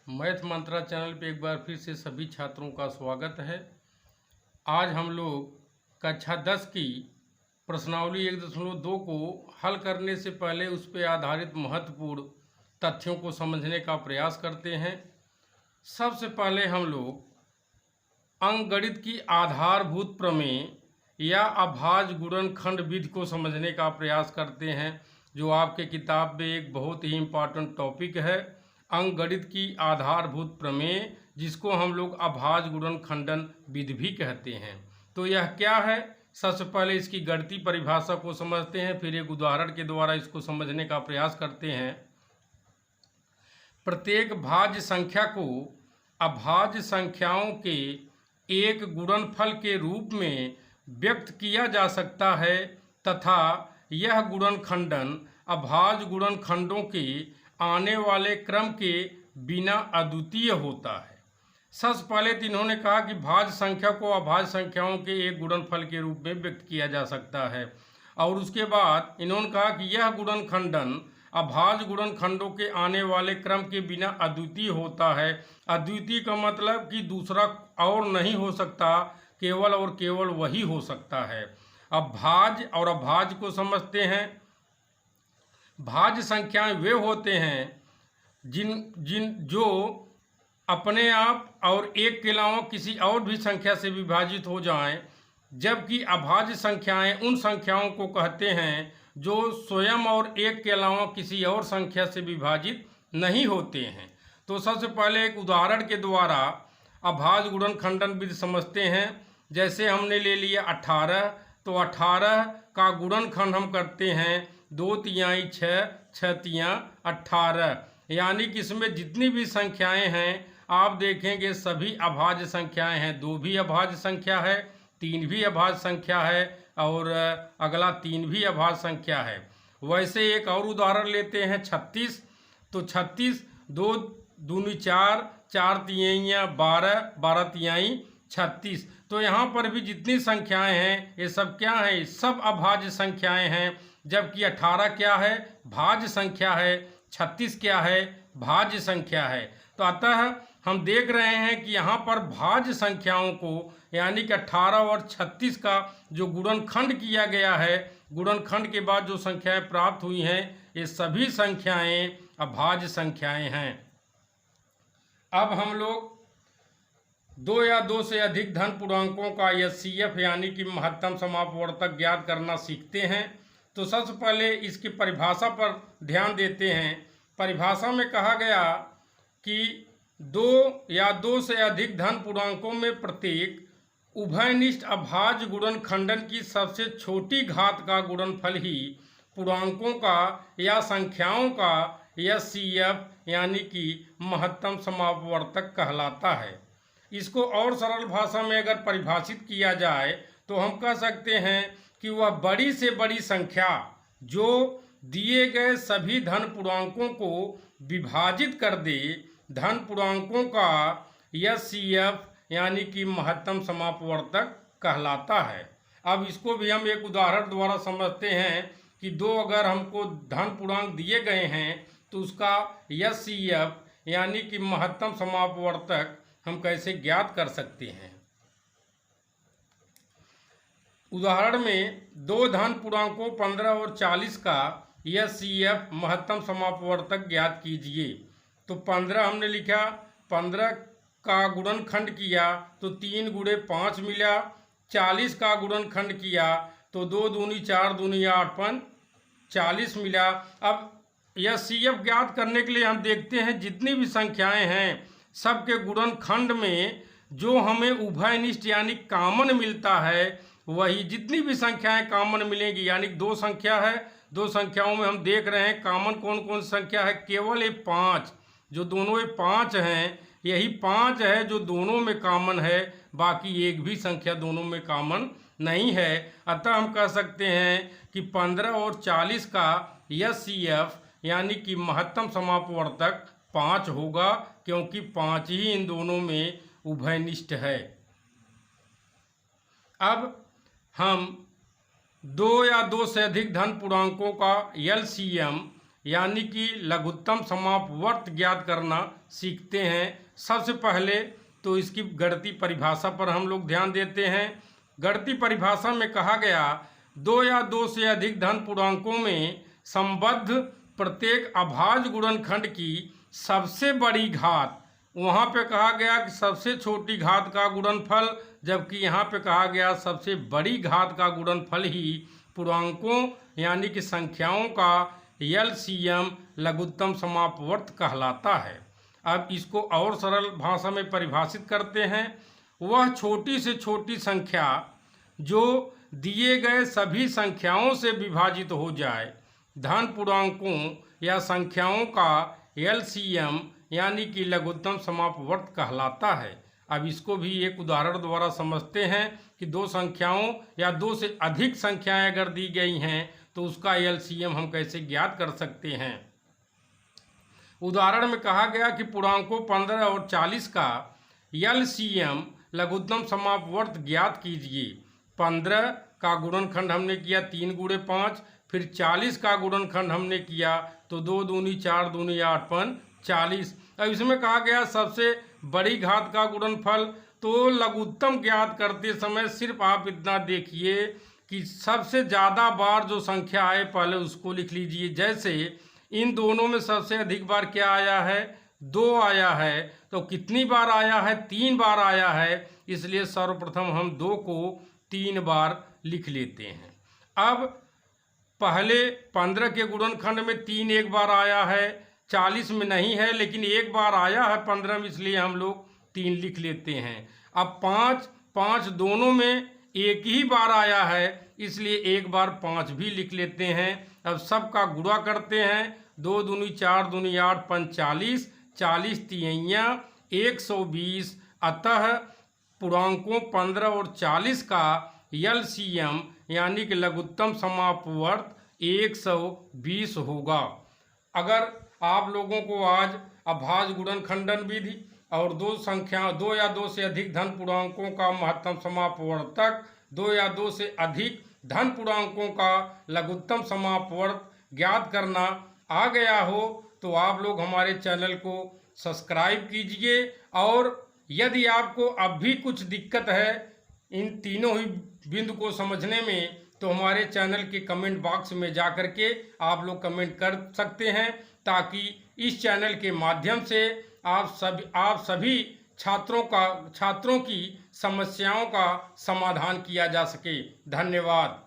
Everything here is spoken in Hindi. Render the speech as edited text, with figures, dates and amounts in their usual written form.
मैथ मंत्रा चैनल पे एक बार फिर से सभी छात्रों का स्वागत है। आज हम लोग कक्षा 10 की प्रश्नावली 1.2 को हल करने से पहले उस पर आधारित महत्वपूर्ण तथ्यों को समझने का प्रयास करते हैं। सबसे पहले हम लोग अंकगणित की आधारभूत प्रमेय या अभाज्य गुणनखंड विधि को समझने का प्रयास करते हैं, जो आपके किताब में एक बहुत ही इम्पॉर्टेंट टॉपिक है। अंकगणित की आधारभूत प्रमेय, जिसको हम लोग अभाज्य गुणनखंडन विधि भी कहते हैं। तो यह क्या है, सबसे पहले इसकी गणितीय परिभाषा को समझते हैं, फिर एक उदाहरण के द्वारा इसको समझने का प्रयास करते हैं। प्रत्येक भाज्य संख्या को अभाज्य संख्याओं के एक गुणनफल के रूप में व्यक्त किया जा सकता है तथा यह गुणनखंडन अभाज्य गुणनखंडों के आने वाले क्रम के बिना अद्वितीय होता है। सबसे पहले तो इन्होंने कहा कि भाज्य संख्या को अभाज्य संख्याओं के एक गुणनफल के रूप में व्यक्त किया जा सकता है, और उसके बाद इन्होंने कहा कि यह गुणनखंडन अभाज्य गुणनखंडों के आने वाले क्रम के बिना अद्वितीय होता है। अद्वितीय का मतलब कि दूसरा और नहीं हो सकता, केवल और केवल वही हो सकता है। अब भाज्य और अभाज्य को समझते हैं। भाज्य संख्याएं वे होते हैं जो अपने आप और एक के अलावा किसी और भी संख्या से विभाजित हो जाएं, जबकि अभाज्य संख्याएं उन संख्याओं को कहते हैं जो स्वयं और एक के अलावा किसी और संख्या से विभाजित नहीं होते हैं। तो सबसे पहले एक उदाहरण के द्वारा अभाज्य गुणनखंडन विधि समझते हैं। जैसे हमने ले लिया 18, तो 18 का गुणनखंड हम करते हैं 2 तिहाई 6, 6 तिहाई 18, यानी कि इसमें जितनी भी संख्याएं हैं आप देखेंगे सभी अभाज्य संख्याएं हैं। 2 भी अभाज्य संख्या है, 3 भी अभाज्य संख्या है, और अगला 3 भी अभाज्य संख्या है। वैसे एक और उदाहरण लेते हैं 36, तो 36 2 दूनी 4, 4 तिहाइयाँ 12, 12 तिहाई 36। तो यहाँ पर भी जितनी संख्याएं हैं ये सब क्या हैं, सब अभाज्य संख्याएं हैं। जबकि 18 क्या है, भाज्य संख्या है, 36 क्या है, भाज्य संख्या है। तो अतः हम देख रहे हैं कि यहाँ पर भाज्य संख्याओं को यानी कि 18 और 36 का जो गुणनखंड किया गया है, गुणनखंड के बाद जो संख्याएं प्राप्त हुई हैं, ये सभी संख्याएं अभाज्य संख्याएं हैं। अब हम लोग 2 या 2 से अधिक धन पूर्णांकों का एचसीएफ यानी कि महत्तम समापवर्तक ज्ञात करना सीखते हैं। तो सबसे पहले इसकी परिभाषा पर ध्यान देते हैं। परिभाषा में कहा गया कि 2 या 2 से अधिक धन पूर्णांकों में प्रत्येक उभयनिष्ठ अभाज्य गुणनखंडन की सबसे छोटी घात का गुणनफल ही पूर्णांकों का या संख्याओं का एचसीएफ यानी कि महत्तम समापवर्तक कहलाता है। इसको और सरल भाषा में अगर परिभाषित किया जाए तो हम कह सकते हैं कि वह बड़ी से बड़ी संख्या जो दिए गए सभी धन पूर्णांकों को विभाजित कर दे, धन पूर्णांकों का एचसीएफ यानी कि महत्तम समापवर्तक कहलाता है। अब इसको भी हम एक उदाहरण द्वारा समझते हैं कि 2 अगर हमको धन पूर्णांक दिए गए हैं तो उसका एचसीएफ यानी कि महत्तम समापवर्तक हम कैसे ज्ञात कर सकते हैं। उदाहरण में 2 धन पूर्णांकों 15 और 40 का एचसीएफ महत्तम समापवर्तक ज्ञात कीजिए। तो 15 हमने लिखा, 15 का गुणनखंड किया तो 3 गुणे 5 मिला। 40 का गुणनखंड किया तो 2 दूनी 4 दूनी 8 5 40 मिला। अब एचसीएफ ज्ञात करने के लिए हम देखते हैं जितनी भी संख्याएं हैं सबके गुणनखंड में जो हमें उभयनिष्ठ यानी कॉमन मिलता है, वही जितनी भी संख्याएं कॉमन मिलेंगी। यानी 2 संख्या है, 2 संख्याओं में हम देख रहे हैं कॉमन कौन कौन सी संख्या है, केवल ये 5, जो दोनों ये 5 हैं, यही 5 है जो दोनों में कॉमन है, बाकी एक भी संख्या दोनों में कॉमन नहीं है। अतः हम कह सकते हैं कि 15 और 40 का एचसीएफ यानी कि महत्तम समापवर्तक 5 होगा, क्योंकि 5 ही इन दोनों में उभयनिष्ठ है। अब हम 2 या 2 से अधिक धन पूर्णांकों का एलसीएम यानी कि लघुत्तम समापवर्त ज्ञात करना सीखते हैं। सबसे पहले तो इसकी गणितीय परिभाषा पर हम लोग ध्यान देते हैं। गणितीय परिभाषा में कहा गया, दो या दो से अधिक धन पूर्णांकों में संबद्ध प्रत्येक अभाज्य गुणनखंड की सबसे बड़ी घात, वहाँ पे कहा गया कि सबसे छोटी घात का गुणनफल, जबकि यहाँ पे कहा गया सबसे बड़ी घात का गुणनफल ही पूर्णांकों यानी कि संख्याओं का एलसीएम लघुत्तम समापवर्त कहलाता है। अब इसको और सरल भाषा में परिभाषित करते हैं। वह छोटी से छोटी संख्या जो दिए गए सभी संख्याओं से विभाजित हो जाए, धन पूर्णांकों या संख्याओं का एलसीएम यानी कि लघुत्तम समापवर्त कहलाता है। अब इसको भी एक उदाहरण द्वारा समझते हैं कि दो संख्याओं या दो से अधिक संख्याएं अगर दी गई हैं तो उसका एलसीएम हम कैसे ज्ञात कर सकते हैं। उदाहरण में कहा गया कि पूर्णांकों 15 और 40 का एलसीएम लघुत्तम समापवर्त ज्ञात कीजिए। 15 का गुणनखंड हमने किया 3 गुणे 5, फिर 40 का गुणनखंड हमने किया तो 2 दूनी 4 दूनी 8 5 40। अब इसमें कहा गया सबसे बड़ी घात का गुणनफल, तो लघुत्तम ज्ञात करते समय सिर्फ आप इतना देखिए कि सबसे ज़्यादा बार जो संख्या आए पहले उसको लिख लीजिए। जैसे इन दोनों में सबसे अधिक बार क्या आया है, 2 आया है, तो कितनी बार आया है, 3 बार आया है, इसलिए सर्वप्रथम हम 2 को 3 बार लिख लेते हैं। अब पहले 15 के गुणनखंड में 3 एक बार आया है, 40 में नहीं है लेकिन एक बार आया है 15 में, इसलिए हम लोग 3 लिख लेते हैं। अब 5 दोनों में एक ही बार आया है, इसलिए एक बार 5 भी लिख लेते हैं। अब सबका गुणा करते हैं, 2 दूनी 4 दूनी 8 5 40, 40 तिहैया 120। अतः पूर्णांकों 15 और 40 का एलसीएम यानी कि लघुत्तम समापवर्त 120 होगा। अगर आप लोगों को आज अभाज्य गुणनखंडन विधि और दो या दो से अधिक धन पूर्णांकों का महत्तम समापवर्तक, 2 या 2 से अधिक धन पूर्णांकों का लघुत्तम समापवर्त ज्ञात करना आ गया हो तो आप लोग हमारे चैनल को सब्सक्राइब कीजिए। और यदि आपको अब भी कुछ दिक्कत है इन तीनों ही बिंदु को समझने में, तो हमारे चैनल के कमेंट बॉक्स में जा कर के आप लोग कमेंट कर सकते हैं, ताकि इस चैनल के माध्यम से आप सभी छात्रों की समस्याओं का समाधान किया जा सके। धन्यवाद।